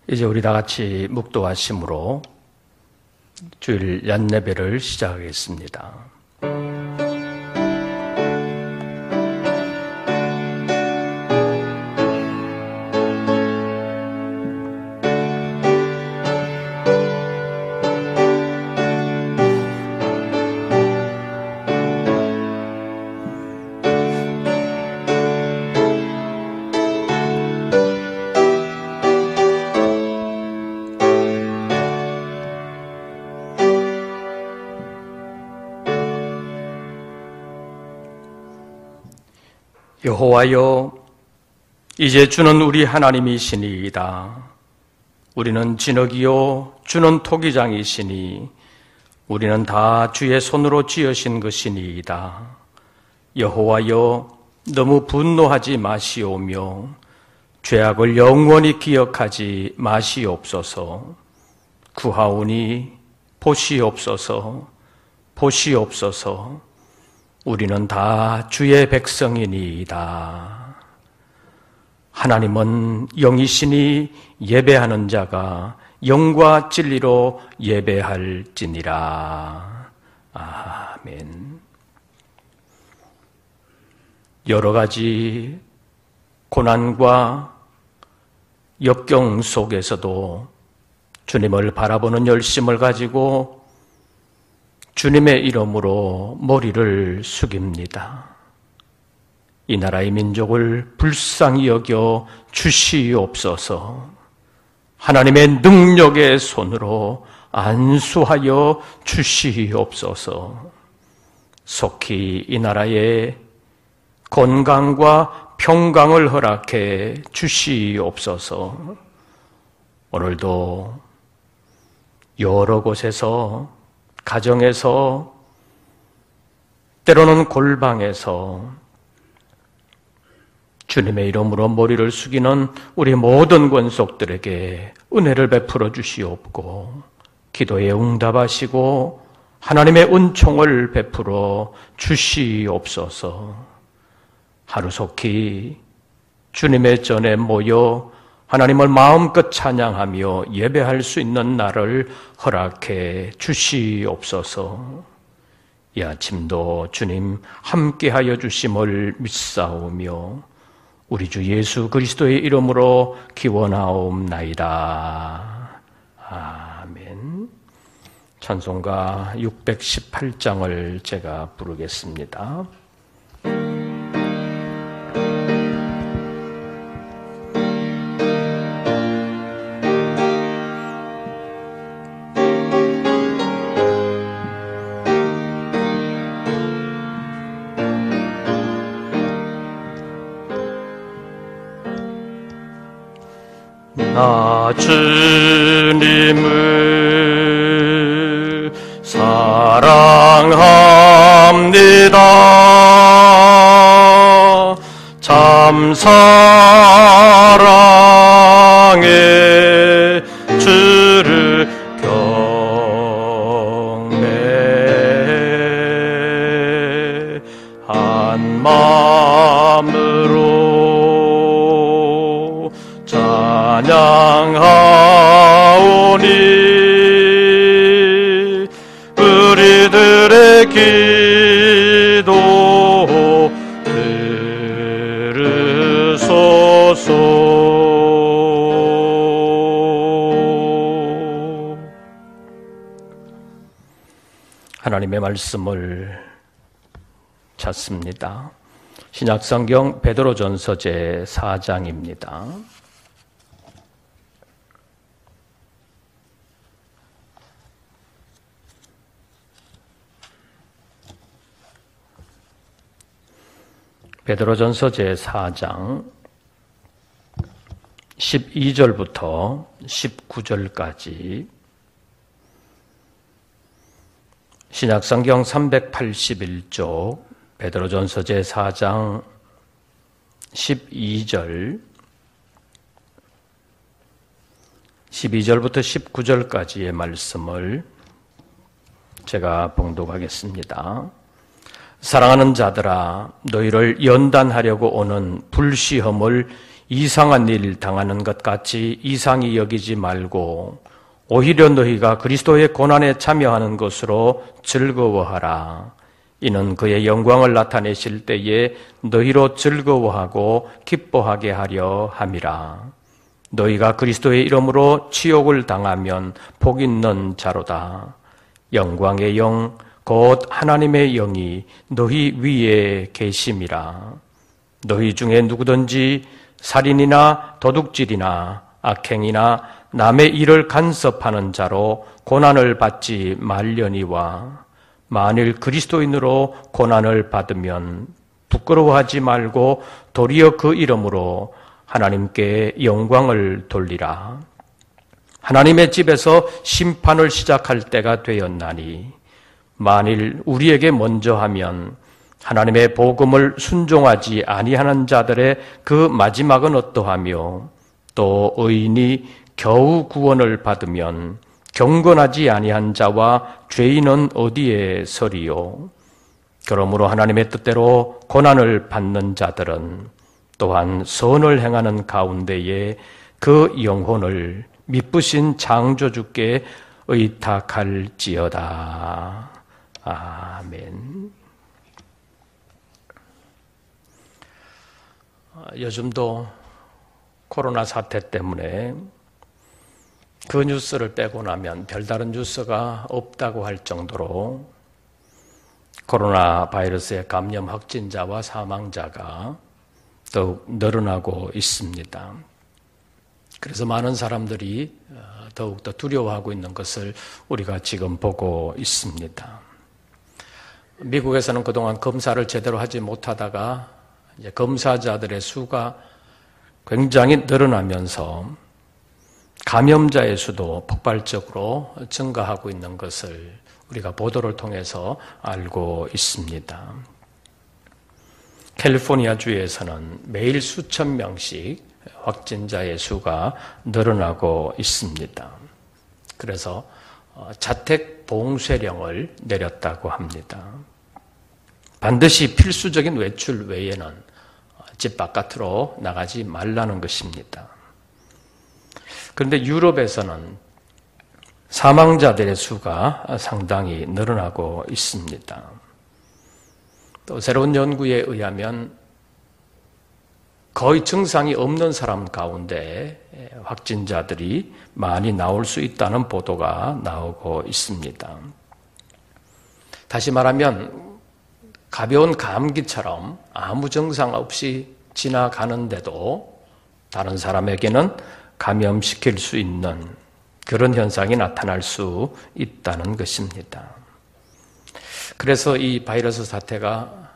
이제 우리 다 같이 묵도하심으로 주일 얀예배를 시작하겠습니다. 여호와여, 이제 주는 우리 하나님이시니이다. 우리는 진흙이요 주는 토기장이시니 우리는 다 주의 손으로 지으신 것이니이다. 여호와여, 너무 분노하지 마시오며 죄악을 영원히 기억하지 마시옵소서. 구하오니 보시옵소서, 보시옵소서. 우리는 다 주의 백성이니이다. 하나님은 영이시니 예배하는 자가 영과 진리로 예배할지니라. 아멘. 여러 가지 고난과 역경 속에서도 주님을 바라보는 열심을 가지고 주님의 이름으로 머리를 숙입니다. 이 나라의 민족을 불쌍히 여겨 주시옵소서. 하나님의 능력의 손으로 안수하여 주시옵소서. 속히 이 나라에 건강과 평강을 허락해 주시옵소서. 오늘도 여러 곳에서, 가정에서, 때로는 골방에서 주님의 이름으로 머리를 숙이는 우리 모든 권속들에게 은혜를 베풀어 주시옵고 기도에 응답하시고 하나님의 은총을 베풀어 주시옵소서. 하루속히 주님의 전에 모여 하나님을 마음껏 찬양하며 예배할 수 있는 날을 허락해 주시옵소서. 이 아침도 주님 함께하여 주심을 믿사오며 우리 주 예수 그리스도의 이름으로 기원하옵나이다. 아멘. 찬송가 618장을 제가 부르겠습니다. 나 주님을 사랑합니다. 참 사랑해 주를 경배해 한 마음으로 찬양하오니 우리들의 기도 들으소서. 하나님의 말씀을 찾습니다. 신약성경 베드로전서 제4장입니다. 베드로전서 제4장 12절부터 19절까지 신약성경 381쪽 베드로전서 제4장 12절부터 19절까지의 말씀을 제가 봉독하겠습니다. 사랑하는 자들아, 너희를 연단하려고 오는 불시험을 이상한 일 당하는 것 같이 이상히 여기지 말고 오히려 너희가 그리스도의 고난에 참여하는 것으로 즐거워하라. 이는 그의 영광을 나타내실 때에 너희로 즐거워하고 기뻐하게 하려 함이라. 너희가 그리스도의 이름으로 치욕을 당하면 복 있는 자로다. 영광의 영 곧 하나님의 영이 너희 위에 계심이라. 너희 중에 누구든지 살인이나 도둑질이나 악행이나 남의 일을 간섭하는 자로 고난을 받지 말려니와 만일 그리스도인으로 고난을 받으면 부끄러워하지 말고 도리어 그 이름으로 하나님께 영광을 돌리라. 하나님의 집에서 심판을 시작할 때가 되었나니 만일 우리에게 먼저 하면 하나님의 복음을 순종하지 아니하는 자들의 그 마지막은 어떠하며 또 의인이 겨우 구원을 받으면 경건하지 아니한 자와 죄인은 어디에 서리요. 그러므로 하나님의 뜻대로 고난을 받는 자들은 또한 선을 행하는 가운데에 그 영혼을 미쁘신 창조주께 의탁할지어다. 아멘. 요즘도 코로나 사태 때문에 그 뉴스를 빼고 나면 별다른 뉴스가 없다고 할 정도로 코로나 바이러스의 감염 확진자와 사망자가 더욱 늘어나고 있습니다. 그래서 많은 사람들이 더욱더 두려워하고 있는 것을 우리가 지금 보고 있습니다. 미국에서는 그동안 검사를 제대로 하지 못하다가 이제 검사자들의 수가 굉장히 늘어나면서 감염자의 수도 폭발적으로 증가하고 있는 것을 우리가 보도를 통해서 알고 있습니다. 캘리포니아 주에서는 매일 수천 명씩 확진자의 수가 늘어나고 있습니다. 그래서 자택 봉쇄령을 내렸다고 합니다. 반드시 필수적인 외출 외에는 집 바깥으로 나가지 말라는 것입니다. 그런데 유럽에서는 사망자들의 수가 상당히 늘어나고 있습니다. 또 새로운 연구에 의하면 거의 증상이 없는 사람 가운데 확진자들이 많이 나올 수 있다는 보도가 나오고 있습니다. 다시 말하면 가벼운 감기처럼 아무 증상 없이 지나가는데도 다른 사람에게는 감염시킬 수 있는 그런 현상이 나타날 수 있다는 것입니다. 그래서 이 바이러스 사태가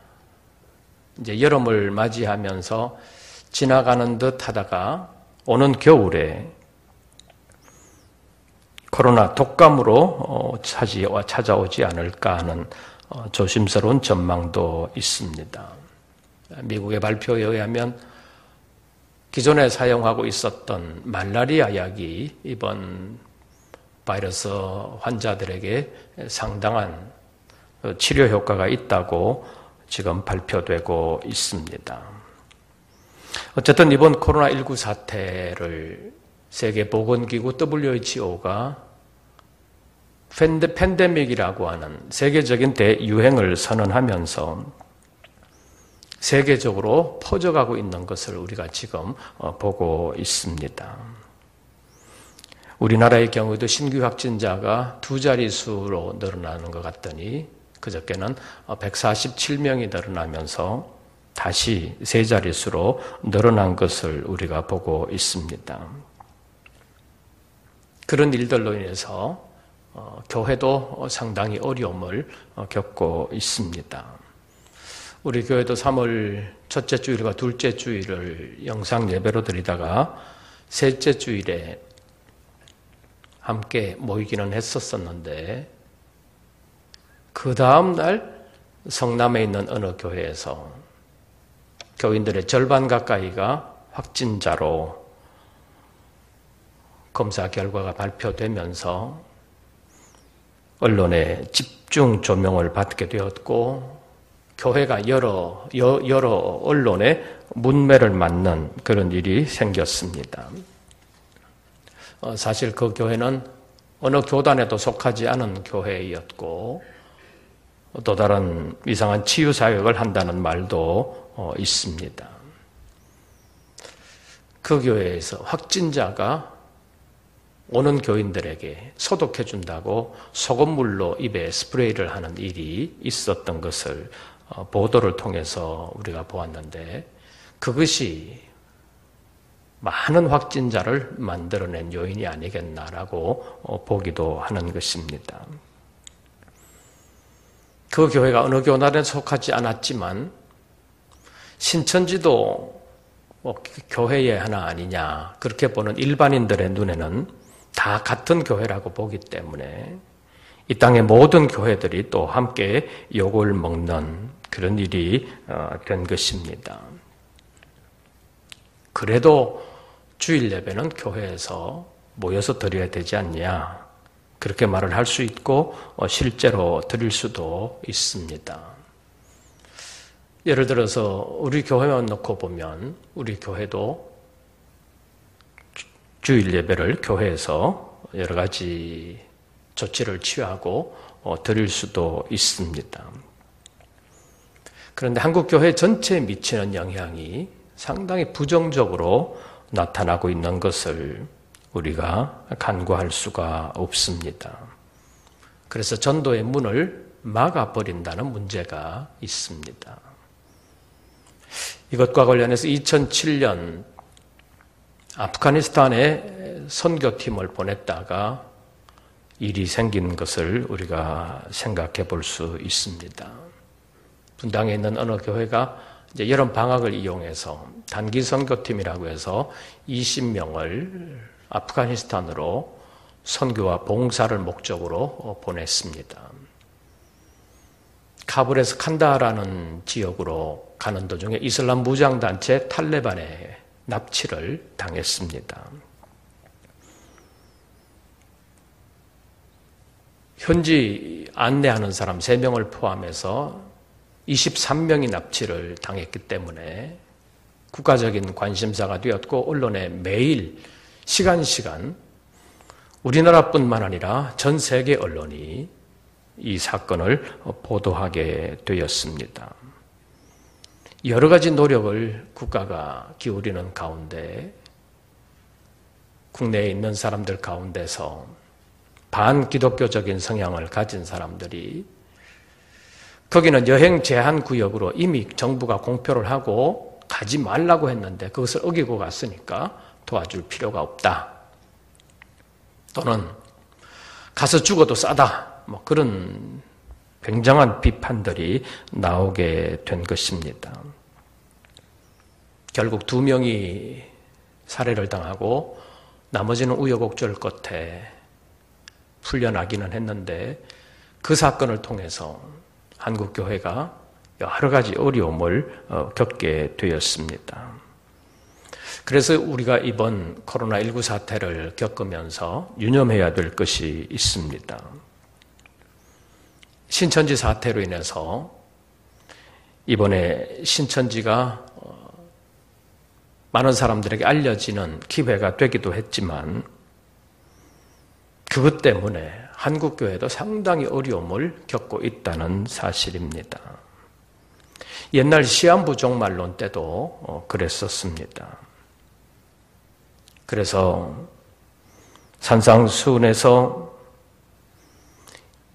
이제 여름을 맞이하면서 지나가는 듯 하다가 오는 겨울에 코로나 독감으로 찾아오지 않을까 하는 조심스러운 전망도 있습니다. 미국의 발표에 의하면 기존에 사용하고 있었던 말라리아 약이 이번 바이러스 환자들에게 상당한 치료 효과가 있다고 지금 발표되고 있습니다. 어쨌든 이번 코로나19 사태를 세계보건기구 WHO가 팬데믹이라고 하는 세계적인 대유행을 선언하면서 세계적으로 퍼져가고 있는 것을 우리가 지금 보고 있습니다. 우리나라의 경우도 신규 확진자가 2자릿수로 늘어나는 것 같더니 그저께는 147명이 늘어나면서 다시 3자릿수로 늘어난 것을 우리가 보고 있습니다. 그런 일들로 인해서 교회도 상당히 어려움을 겪고 있습니다. 우리 교회도 3월 첫째 주일과 둘째 주일을 영상 예배로 드리다가 셋째 주일에 함께 모이기는 했었었는데 그 다음 날 성남에 있는 어느 교회에서 교인들의 절반 가까이가 확진자로 검사 결과가 발표되면서 언론의 집중 조명을 받게 되었고 교회가 여러 언론에 문매를 맞는 그런 일이 생겼습니다. 사실 그 교회는 어느 교단에도 속하지 않은 교회였고 또 다른 이상한 치유사역을 한다는 말도 있습니다. 그 교회에서 확진자가 오는 교인들에게 소독해 준다고 소금물로 입에 스프레이를 하는 일이 있었던 것을 보도를 통해서 우리가 보았는데 그것이 많은 확진자를 만들어낸 요인이 아니겠나라고 보기도 하는 것입니다. 그 교회가 어느 교단에 속하지 않았지만 신천지도 교회의 하나 아니냐 그렇게 보는 일반인들의 눈에는 다 같은 교회라고 보기 때문에 이 땅의 모든 교회들이 또 함께 욕을 먹는 그런 일이 된 것입니다. 그래도 주일 예배는 교회에서 모여서 드려야 되지 않냐 그렇게 말을 할 수 있고 실제로 드릴 수도 있습니다. 예를 들어서 우리 교회만 놓고 보면 우리 교회도 주일 예배를 교회에서 여러 가지 조치를 취하고 드릴 수도 있습니다. 그런데 한국 교회 전체에 미치는 영향이 상당히 부정적으로 나타나고 있는 것을 우리가 간과할 수가 없습니다. 그래서 전도의 문을 막아버린다는 문제가 있습니다. 이것과 관련해서 2007년 아프가니스탄에 선교팀을 보냈다가 일이 생긴 것을 우리가 생각해 볼 수 있습니다. 분당에 있는 어느 교회가 이제 여름 방학을 이용해서 단기 선교팀이라고 해서 20명을 아프가니스탄으로 선교와 봉사를 목적으로 보냈습니다. 카불에서 칸다하라는 지역으로 가는 도중에 이슬람 무장단체 탈레반에 납치를 당했습니다. 현지 안내하는 사람 3명을 포함해서 23명이 납치를 당했기 때문에 국가적인 관심사가 되었고 언론에 매일 시간 우리나라뿐만 아니라 전 세계 언론이 이 사건을 보도하게 되었습니다. 여러 가지 노력을 국가가 기울이는 가운데 국내에 있는 사람들 가운데서 반기독교적인 성향을 가진 사람들이 거기는 여행 제한 구역으로 이미 정부가 공표를 하고 가지 말라고 했는데 그것을 어기고 갔으니까 도와줄 필요가 없다. 또는 가서 죽어도 싸다. 그런 굉장한 비판들이 나오게 된 것입니다. 결국 2명이 살해를 당하고 나머지는 우여곡절 끝에 풀려나기는 했는데 그 사건을 통해서 한국교회가 여러 가지 어려움을 겪게 되었습니다. 그래서 우리가 이번 코로나19 사태를 겪으면서 유념해야 될 것이 있습니다. 신천지 사태로 인해서 이번에 신천지가 많은 사람들에게 알려지는 기회가 되기도 했지만 그것 때문에 한국교회도 상당히 어려움을 겪고 있다는 사실입니다. 옛날 시한부 종말론 때도 그랬었습니다. 그래서 산상수훈에서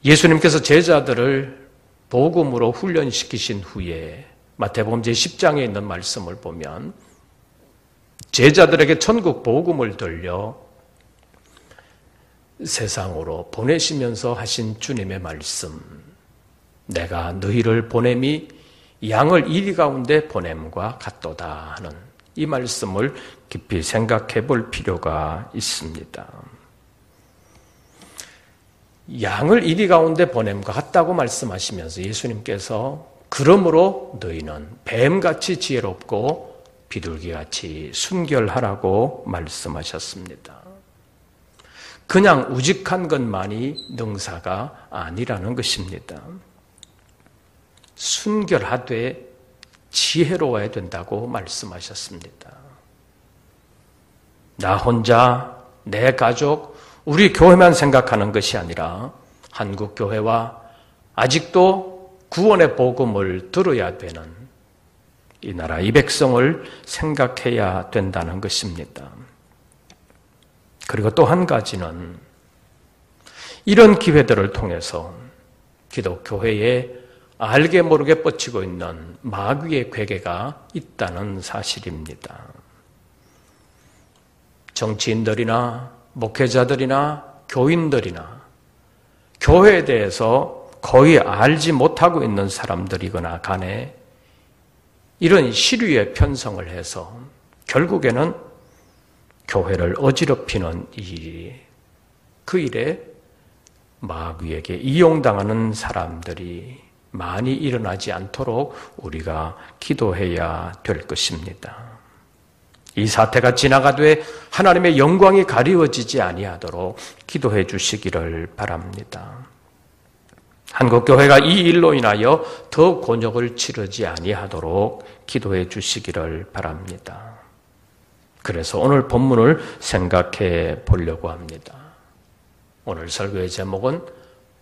예수님께서 제자들을 복음으로 훈련시키신 후에 마태복음 제10장에 있는 말씀을 보면 제자들에게 천국 복음을 들려 세상으로 보내시면서 하신 주님의 말씀, 내가 너희를 보냄이 양을 이리 가운데 보냄과 같도다 하는 이 말씀을 깊이 생각해 볼 필요가 있습니다. 양을 이리 가운데 보냄과 같다고 말씀하시면서 예수님께서 그러므로 너희는 뱀같이 지혜롭고 비둘기같이 순결하라고 말씀하셨습니다. 그냥 우직한 것만이 능사가 아니라는 것입니다. 순결하되 지혜로워야 된다고 말씀하셨습니다. 나 혼자, 내 가족, 우리 교회만 생각하는 것이 아니라 한국 교회와 아직도 구원의 복음을 들어야 되는 이 나라 이 백성을 생각해야 된다는 것입니다. 그리고 또 한 가지는 이런 기회들을 통해서 기독교회에 알게 모르게 뻗치고 있는 마귀의 괴계가 있다는 사실입니다. 정치인들이나 목회자들이나 교인들이나 교회에 대해서 거의 알지 못하고 있는 사람들이거나 간에 이런 시류에 편성을 해서 결국에는 교회를 어지럽히는 일이 그 일에 마귀에게 이용당하는 사람들이 많이 일어나지 않도록 우리가 기도해야 될 것입니다. 이 사태가 지나가되 하나님의 영광이 가리워지지 아니하도록 기도해 주시기를 바랍니다. 한국교회가 이 일로 인하여 더 곤욕을 치르지 아니하도록 기도해 주시기를 바랍니다. 그래서 오늘 본문을 생각해 보려고 합니다. 오늘 설교의 제목은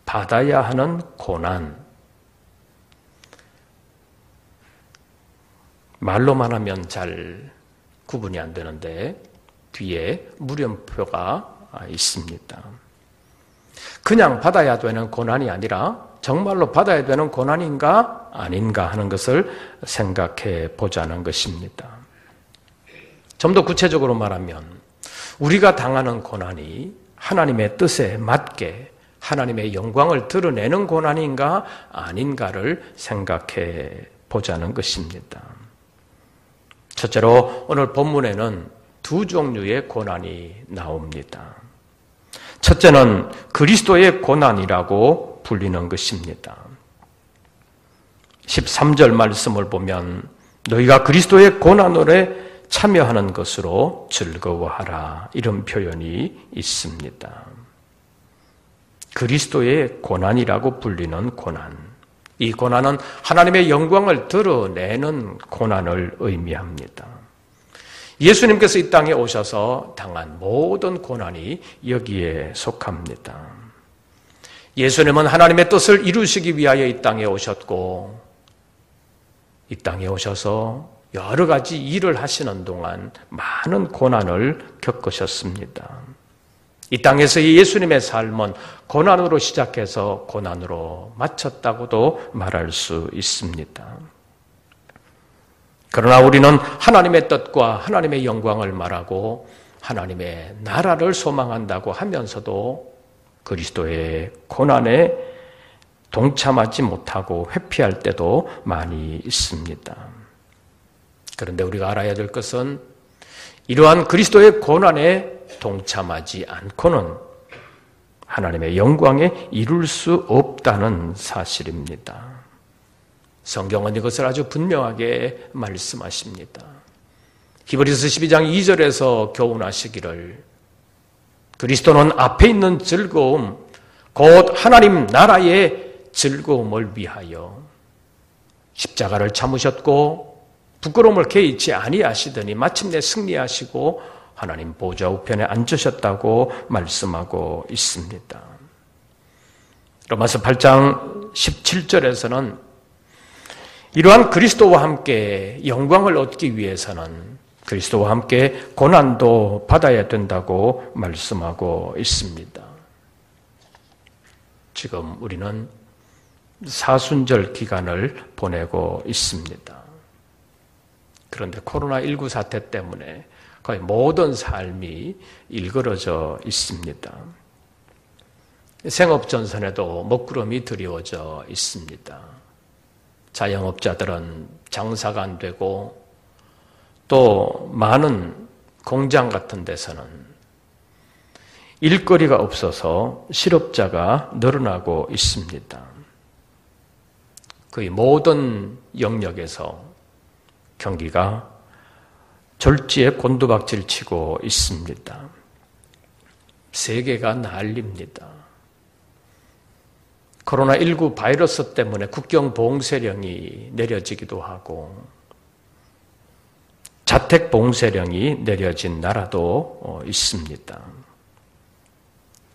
받아야 하는 고난. 말로만 하면 잘 구분이 안 되는데 뒤에 물음표가 있습니다. 그냥 받아야 되는 고난이 아니라 정말로 받아야 되는 고난인가 아닌가 하는 것을 생각해 보자는 것입니다. 좀 더 구체적으로 말하면 우리가 당하는 고난이 하나님의 뜻에 맞게 하나님의 영광을 드러내는 고난인가 아닌가를 생각해 보자는 것입니다. 첫째로 오늘 본문에는 두 종류의 고난이 나옵니다. 첫째는 그리스도의 고난이라고 불리는 것입니다. 13절 말씀을 보면 너희가 그리스도의 고난에 참여하는 것으로 즐거워하라 이런 표현이 있습니다. 그리스도의 고난이라고 불리는 고난. 이 고난은 하나님의 영광을 드러내는 고난을 의미합니다. 예수님께서 이 땅에 오셔서 당한 모든 고난이 여기에 속합니다. 예수님은 하나님의 뜻을 이루시기 위하여 이 땅에 오셨고 이 땅에 오셔서 여러 가지 일을 하시는 동안 많은 고난을 겪으셨습니다. 이 땅에서의 예수님의 삶은 고난으로 시작해서 고난으로 마쳤다고도 말할 수 있습니다. 그러나 우리는 하나님의 뜻과 하나님의 영광을 말하고 하나님의 나라를 소망한다고 하면서도 그리스도의 고난에 동참하지 못하고 회피할 때도 많이 있습니다. 그런데 우리가 알아야 될 것은 이러한 그리스도의 고난에 동참하지 않고는 하나님의 영광에 이룰 수 없다는 사실입니다. 성경은 이것을 아주 분명하게 말씀하십니다. 히브리서 12장 2절에서 교훈하시기를 그리스도는 앞에 있는 즐거움 곧 하나님 나라의 즐거움을 위하여 십자가를 참으셨고 부끄러움을 개의치 아니하시더니 마침내 승리하시고 하나님 보좌 우편에 앉으셨다고 말씀하고 있습니다. 로마서 8장 17절에서는 이러한 그리스도와 함께 영광을 얻기 위해서는 그리스도와 함께 고난도 받아야 된다고 말씀하고 있습니다. 지금 우리는 사순절 기간을 보내고 있습니다. 그런데 코로나19 사태 때문에 거의 모든 삶이 일그러져 있습니다. 생업전선에도 먹구름이 드리워져 있습니다. 자영업자들은 장사가 안 되고 또 많은 공장 같은 데서는 일거리가 없어서 실업자가 늘어나고 있습니다. 거의 모든 영역에서 경기가 졸지에 곤두박질 치고 있습니다. 세계가 난립니다. 코로나19 바이러스 때문에 국경 봉쇄령이 내려지기도 하고 자택 봉쇄령이 내려진 나라도 있습니다.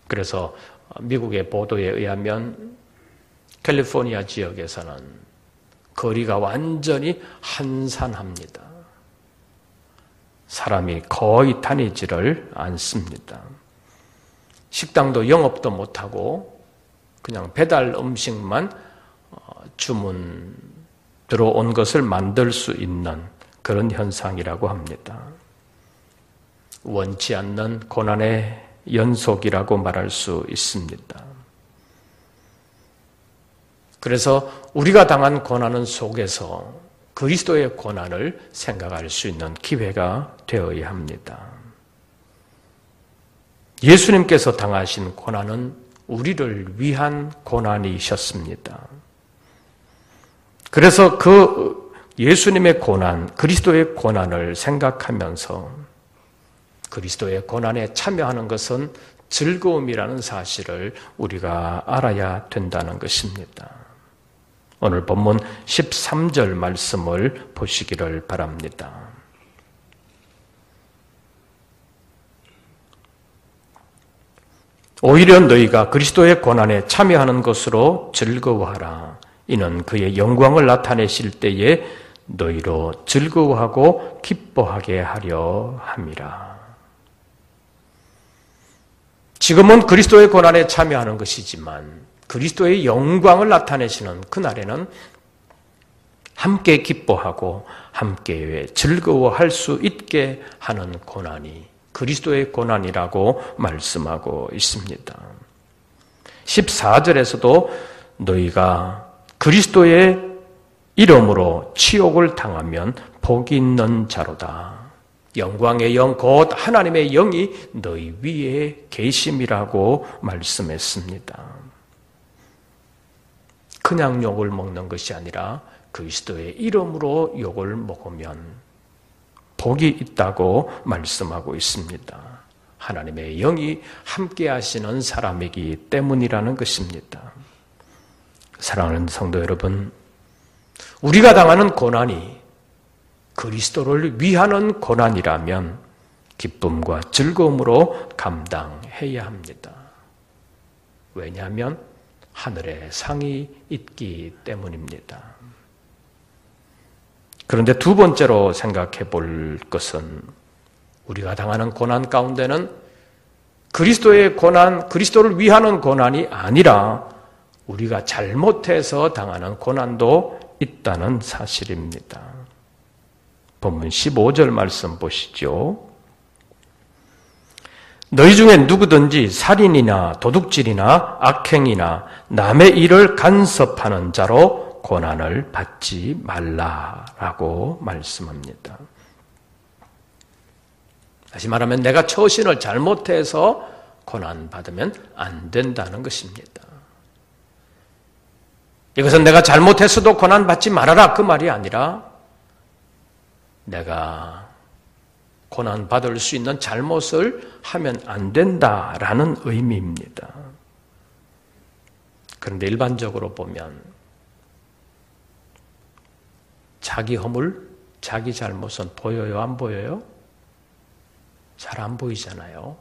그래서 미국의 보도에 의하면 캘리포니아 지역에서는 거리가 완전히 한산합니다. 사람이 거의 다니지를 않습니다. 식당도 영업도 못하고 그냥 배달 음식만 주문 들어온 것을 만들 수 있는 그런 현상이라고 합니다. 원치 않는 고난의 연속이라고 말할 수 있습니다. 그래서 우리가 당한 고난은 속에서 그리스도의 고난을 생각할 수 있는 기회가 되어야 합니다. 예수님께서 당하신 고난은 우리를 위한 고난이셨습니다. 그래서 그 예수님의 고난, 그리스도의 고난을 생각하면서 그리스도의 고난에 참여하는 것은 즐거움이라는 사실을 우리가 알아야 된다는 것입니다. 오늘 본문 13절 말씀을 보시기를 바랍니다. 오히려 너희가 그리스도의 고난에 참여하는 것으로 즐거워하라. 이는 그의 영광을 나타내실 때에 너희로 즐거워하고 기뻐하게 하려 함이라. 지금은 그리스도의 고난에 참여하는 것이지만 그리스도의 영광을 나타내시는 그날에는 함께 기뻐하고 함께 즐거워할 수 있게 하는 고난이 그리스도의 고난이라고 말씀하고 있습니다. 14절에서도 너희가 그리스도의 이름으로 치욕을 당하면 복이 있는 자로다. 영광의 영 곧 하나님의 영이 너희 위에 계심이라고 말씀했습니다. 그냥 욕을 먹는 것이 아니라 그리스도의 이름으로 욕을 먹으면 복이 있다고 말씀하고 있습니다. 하나님의 영이 함께 하시는 사람이기 때문이라는 것입니다. 사랑하는 성도 여러분, 우리가 당하는 고난이 그리스도를 위하는 고난이라면 기쁨과 즐거움으로 감당해야 합니다. 왜냐하면 하늘에 상이 있기 때문입니다. 그런데 두 번째로 생각해 볼 것은 우리가 당하는 고난 가운데는 그리스도의 고난, 그리스도를 위하는 고난이 아니라 우리가 잘못해서 당하는 고난도 있다는 사실입니다. 본문 15절 말씀 보시죠. 너희 중에 누구든지 살인이나 도둑질이나 악행이나 남의 일을 간섭하는 자로 고난을 받지 말라라고 말씀합니다. 다시 말하면 내가 처신을 잘못해서 고난받으면 안 된다는 것입니다. 이것은 내가 잘못했어도 고난받지 말아라 그 말이 아니라 내가 고난받을 수 있는 잘못을 하면 안 된다라는 의미입니다. 그런데 일반적으로 보면 자기 허물, 자기 잘못은 보여요, 안 보여요? 잘 안 보이잖아요.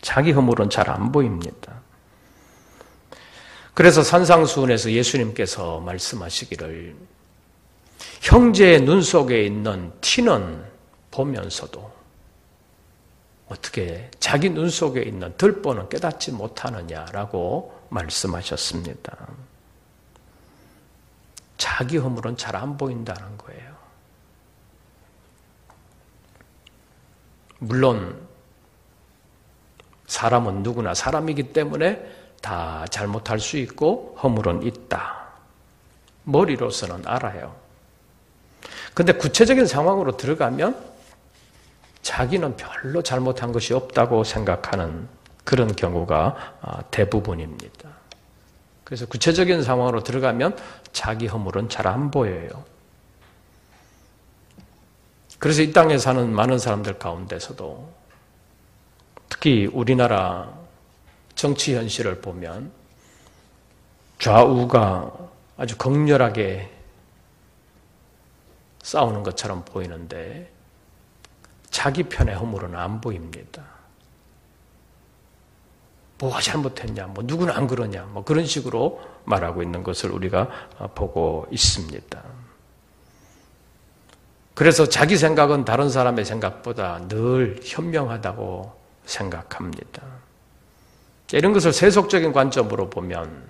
자기 허물은 잘 안 보입니다. 그래서 산상수훈에서 예수님께서 말씀하시기를 형제의 눈 속에 있는 티는 보면서도 어떻게 자기 눈 속에 있는 들보는 깨닫지 못하느냐라고 말씀하셨습니다. 자기 허물은 잘 안 보인다는 거예요. 물론 사람은 누구나 사람이기 때문에 다 잘못할 수 있고 허물은 있다. 머리로서는 알아요. 그런데 구체적인 상황으로 들어가면 자기는 별로 잘못한 것이 없다고 생각하는 그런 경우가 대부분입니다. 그래서 구체적인 상황으로 들어가면 자기 허물은 잘 안 보여요. 그래서 이 땅에 사는 많은 사람들 가운데서도 특히 우리나라 정치 현실을 보면 좌우가 아주 격렬하게 싸우는 것처럼 보이는데 자기 편의 허물은 안 보입니다. 뭐가 잘못했냐, 누구는 안 그러냐, 그런 식으로 말하고 있는 것을 우리가 보고 있습니다. 그래서 자기 생각은 다른 사람의 생각보다 늘 현명하다고 생각합니다. 이런 것을 세속적인 관점으로 보면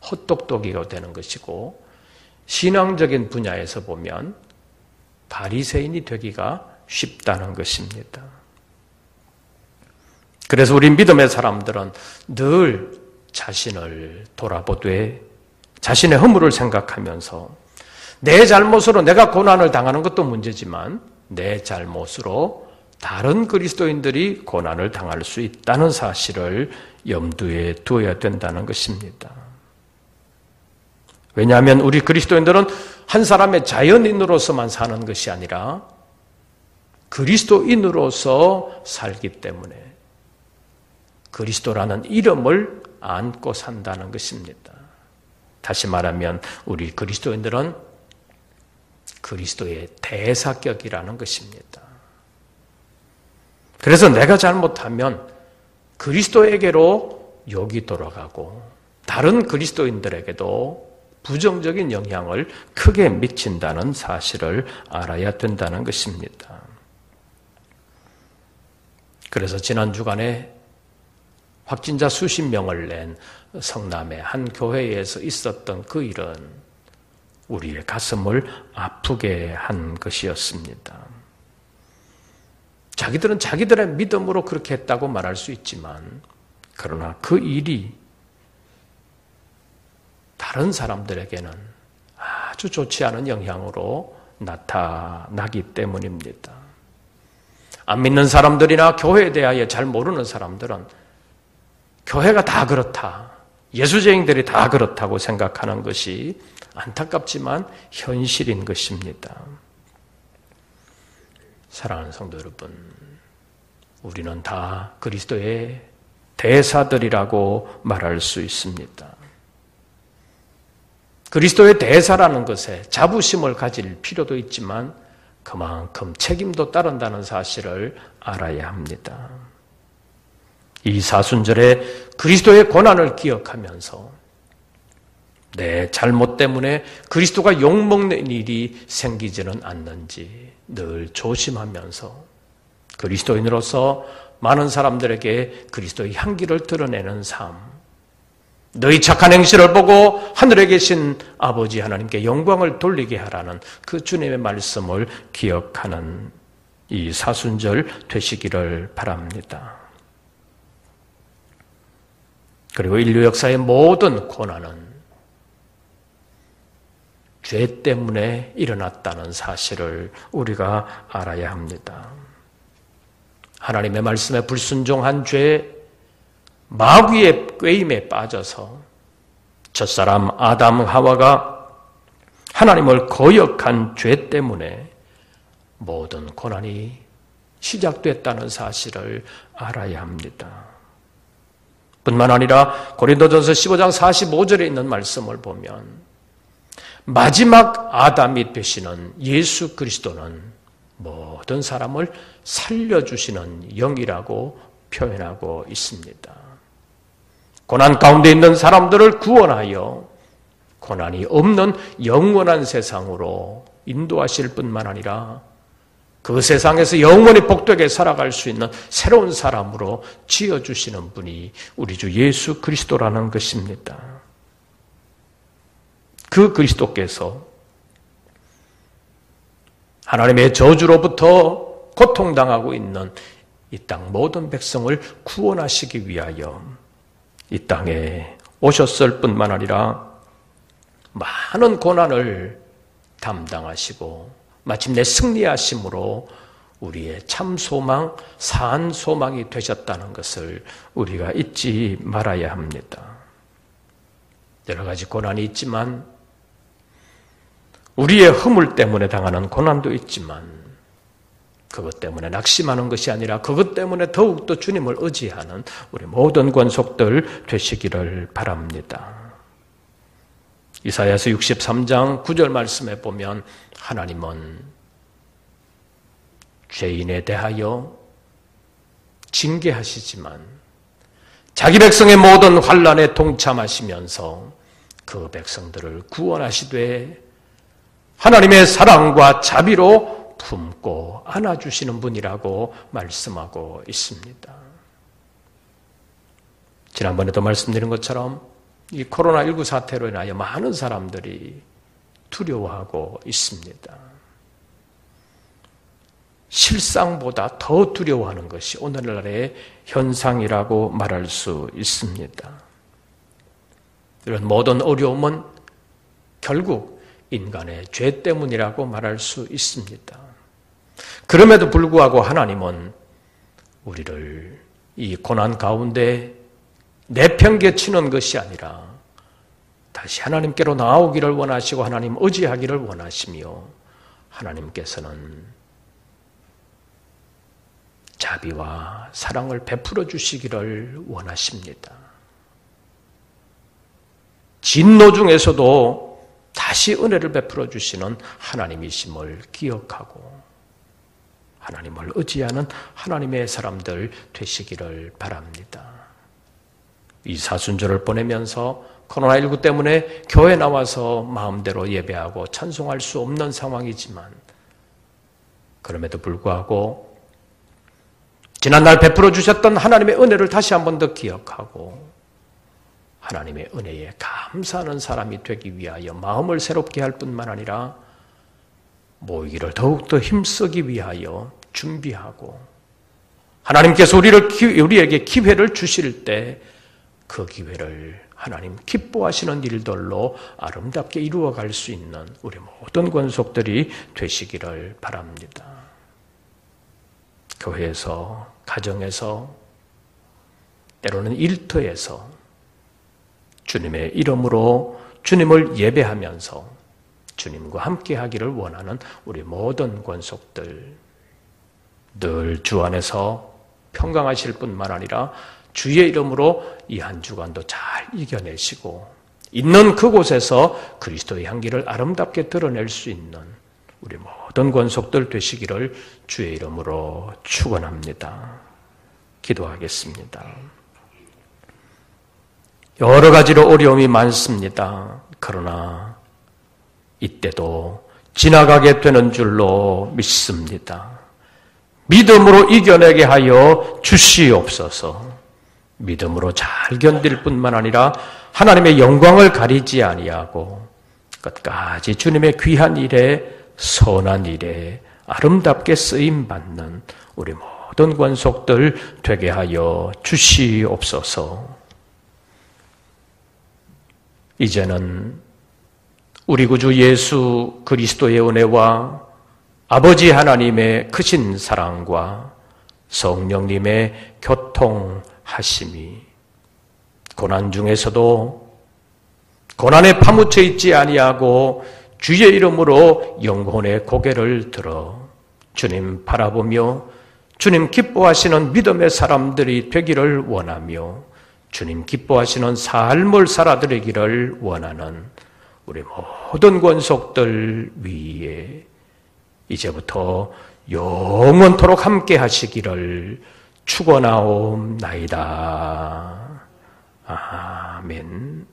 헛똑똑이가 되는 것이고, 신앙적인 분야에서 보면 바리새인이 되기가 쉽다는 것입니다. 그래서 우리 믿음의 사람들은 늘 자신을 돌아보되 자신의 허물을 생각하면서 내 잘못으로 내가 고난을 당하는 것도 문제지만 내 잘못으로 다른 그리스도인들이 고난을 당할 수 있다는 사실을 염두에 두어야 된다는 것입니다. 왜냐하면 우리 그리스도인들은 한 사람의 자연인으로서만 사는 것이 아니라 그리스도인으로서 살기 때문에 그리스도라는 이름을 안고 산다는 것입니다. 다시 말하면 우리 그리스도인들은 그리스도의 대사격이라는 것입니다. 그래서 내가 잘못하면 그리스도에게로 욕이 돌아가고 다른 그리스도인들에게도 부정적인 영향을 크게 미친다는 사실을 알아야 된다는 것입니다. 그래서 지난 주간에 확진자 수십 명을 낸 성남의 한 교회에서 있었던 그 일은 우리의 가슴을 아프게 한 것이었습니다. 자기들은 자기들의 믿음으로 그렇게 했다고 말할 수 있지만, 그러나 그 일이 다른 사람들에게는 아주 좋지 않은 영향으로 나타나기 때문입니다. 안 믿는 사람들이나 교회에 대하여 잘 모르는 사람들은 교회가 다 그렇다, 예수쟁이들이 다 그렇다고 생각하는 것이 안타깝지만 현실인 것입니다. 사랑하는 성도 여러분, 우리는 다 그리스도의 대사들이라고 말할 수 있습니다. 그리스도의 대사라는 것에 자부심을 가질 필요도 있지만 그만큼 책임도 따른다는 사실을 알아야 합니다. 이 사순절에 그리스도의 고난을 기억하면서 내 잘못 때문에 그리스도가 욕먹는 일이 생기지는 않는지 늘 조심하면서 그리스도인으로서 많은 사람들에게 그리스도의 향기를 드러내는 삶, 너희 착한 행실을 보고 하늘에 계신 아버지 하나님께 영광을 돌리게 하라는 그 주님의 말씀을 기억하는 이 사순절 되시기를 바랍니다. 그리고 인류 역사의 모든 고난은 죄 때문에 일어났다는 사실을 우리가 알아야 합니다. 하나님의 말씀에 불순종한 죄, 마귀의 꾀임에 빠져서 첫사람 아담 하와가 하나님을 거역한 죄 때문에 모든 고난이 시작됐다는 사실을 알아야 합니다. 뿐만 아니라 고린도전서 15장 45절에 있는 말씀을 보면 마지막 아담이 되시는 예수 그리스도는 모든 사람을 살려주시는 영이라고 표현하고 있습니다. 고난 가운데 있는 사람들을 구원하여 고난이 없는 영원한 세상으로 인도하실 뿐만 아니라 그 세상에서 영원히 복되게 살아갈 수 있는 새로운 사람으로 지어주시는 분이 우리 주 예수 그리스도라는 것입니다. 그 그리스도께서 하나님의 저주로부터 고통당하고 있는 이 땅 모든 백성을 구원하시기 위하여 이 땅에 오셨을 뿐만 아니라 많은 고난을 담당하시고 마침내 승리하심으로 우리의 참 소망, 산 소망이 되셨다는 것을 우리가 잊지 말아야 합니다. 여러 가지 고난이 있지만 우리의 허물 때문에 당하는 고난도 있지만 그것 때문에 낙심하는 것이 아니라 그것 때문에 더욱더 주님을 의지하는 우리 모든 권속들 되시기를 바랍니다. 이사야서 63장 9절 말씀에 보면 하나님은 죄인에 대하여 징계하시지만 자기 백성의 모든 환난에 동참하시면서 그 백성들을 구원하시되 하나님의 사랑과 자비로 품고 안아주시는 분이라고 말씀하고 있습니다. 지난번에도 말씀드린 것처럼 이 코로나19 사태로 인하여 많은 사람들이 두려워하고 있습니다. 실상보다 더 두려워하는 것이 오늘날의 현상이라고 말할 수 있습니다. 이런 모든 어려움은 결국 인간의 죄 때문이라고 말할 수 있습니다. 그럼에도 불구하고 하나님은 우리를 이 고난 가운데 내팽개치는 것이 아니라 다시 하나님께로 나오기를 원하시고 하나님 의지하기를 원하시며 하나님께서는 자비와 사랑을 베풀어 주시기를 원하십니다. 진노 중에서도 다시 은혜를 베풀어 주시는 하나님이심을 기억하고 하나님을 의지하는 하나님의 사람들 되시기를 바랍니다. 이 사순절을 보내면서 코로나19 때문에 교회 나와서 마음대로 예배하고 찬송할 수 없는 상황이지만 그럼에도 불구하고 지난날 베풀어 주셨던 하나님의 은혜를 다시 한 번 더 기억하고 하나님의 은혜에 감사하는 사람이 되기 위하여 마음을 새롭게 할 뿐만 아니라 모이기를 더욱더 힘쓰기 위하여 준비하고 하나님께서 우리에게 기회를 주실 때 그 기회를 하나님 기뻐하시는 일들로 아름답게 이루어갈 수 있는 우리 모든 권속들이 되시기를 바랍니다. 교회에서, 가정에서, 때로는 일터에서 주님의 이름으로 주님을 예배하면서 주님과 함께 하기를 원하는 우리 모든 권속들 늘 주 안에서 평강하실 뿐만 아니라 주의 이름으로 이 한 주간도 잘 이겨내시고 있는 그곳에서 그리스도의 향기를 아름답게 드러낼 수 있는 우리 모든 권속들 되시기를 주의 이름으로 축원합니다. 기도하겠습니다. 여러 가지로 어려움이 많습니다. 그러나 이때도 지나가게 되는 줄로 믿습니다. 믿음으로 이겨내게 하여 주시옵소서. 믿음으로 잘 견딜 뿐만 아니라 하나님의 영광을 가리지 아니하고 끝까지 주님의 귀한 일에 선한 일에 아름답게 쓰임받는 우리 모든 권속들 되게 하여 주시옵소서. 이제는 우리 구주 예수 그리스도의 은혜와 아버지 하나님의 크신 사랑과 성령님의 교통하심이 고난 중에서도 고난에 파묻혀 있지 아니하고 주의 이름으로 영혼의 고개를 들어 주님 바라보며 주님 기뻐하시는 믿음의 사람들이 되기를 원하며 주님 기뻐하시는 삶을 살아드리기를 원하는 우리 모든 권속들 위에 이제부터 영원토록 함께 하시기를 축원하옵나이다. 아멘.